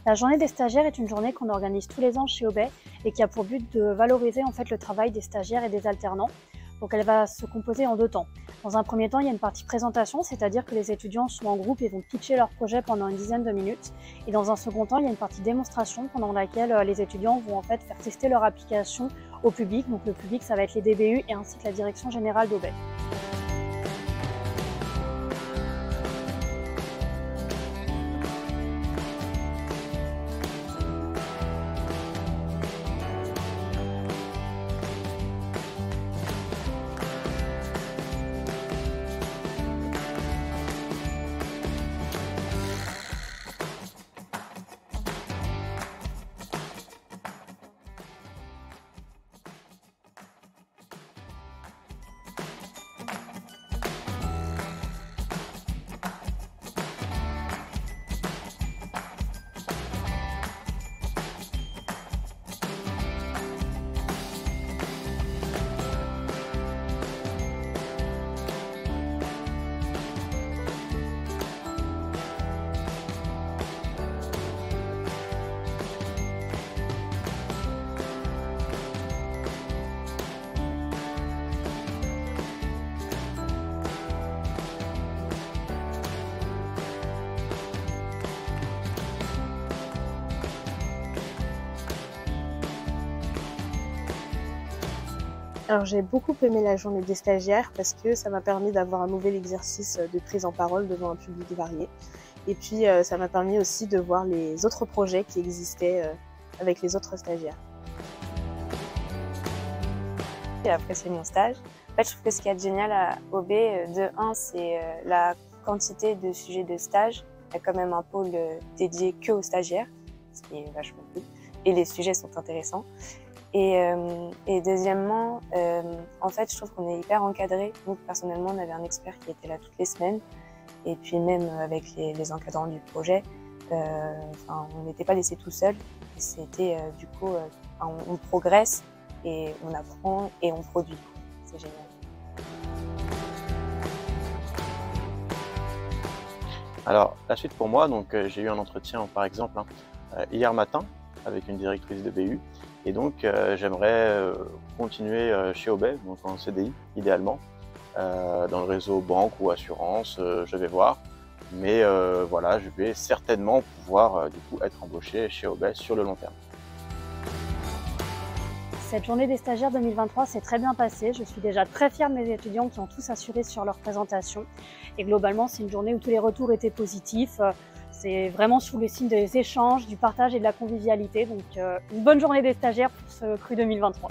La journée des stagiaires est une journée qu'on organise tous les ans chez Obey et qui a pour but de valoriser le travail des stagiaires et des alternants. Donc elle va se composer en deux temps. Dans un premier temps, il y a une partie présentation, c'est-à-dire que les étudiants sont en groupe et vont pitcher leur projet pendant une dizaine de minutes. Et dans un second temps, il y a une partie démonstration pendant laquelle les étudiants vont faire tester leur application au public. Donc le public, ça va être les DBU et ainsi que la direction générale d'Obey. Alors j'ai beaucoup aimé la journée des stagiaires parce que ça m'a permis d'avoir un nouvel exercice de prise en parole devant un public varié. Et puis ça m'a permis aussi de voir les autres projets qui existaient avec les autres stagiaires. J'ai apprécié mon stage. En fait, je trouve que ce qui est génial à OB, de 1, c'est la quantité de sujets de stage. Il y a quand même un pôle dédié que aux stagiaires, ce qui est vachement cool. Et les sujets sont intéressants. Et deuxièmement, en fait, je trouve qu'on est hyper encadré. Nous, personnellement, on avait un expert qui était là toutes les semaines. Et puis même avec les encadrants du projet, on n'était pas laissé tout seul. C'était du coup, on progresse et on apprend et on produit. C'est génial. Alors, la suite pour moi, donc j'ai eu un entretien par exemple hier matin avec une directrice de BU. Et donc, j'aimerais continuer chez Obey, donc en CDI, idéalement, dans le réseau banque ou assurance, je vais voir. Mais voilà, je vais certainement pouvoir du coup être embauché chez Obey sur le long terme. Cette journée des stagiaires 2023 s'est très bien passée. Je suis déjà très fière de mes étudiants qui ont tous assuré sur leur présentation. Et globalement, c'est une journée où tous les retours étaient positifs. C'est vraiment sous le signe des échanges, du partage et de la convivialité. Donc une bonne journée des stagiaires pour ce cru 2023.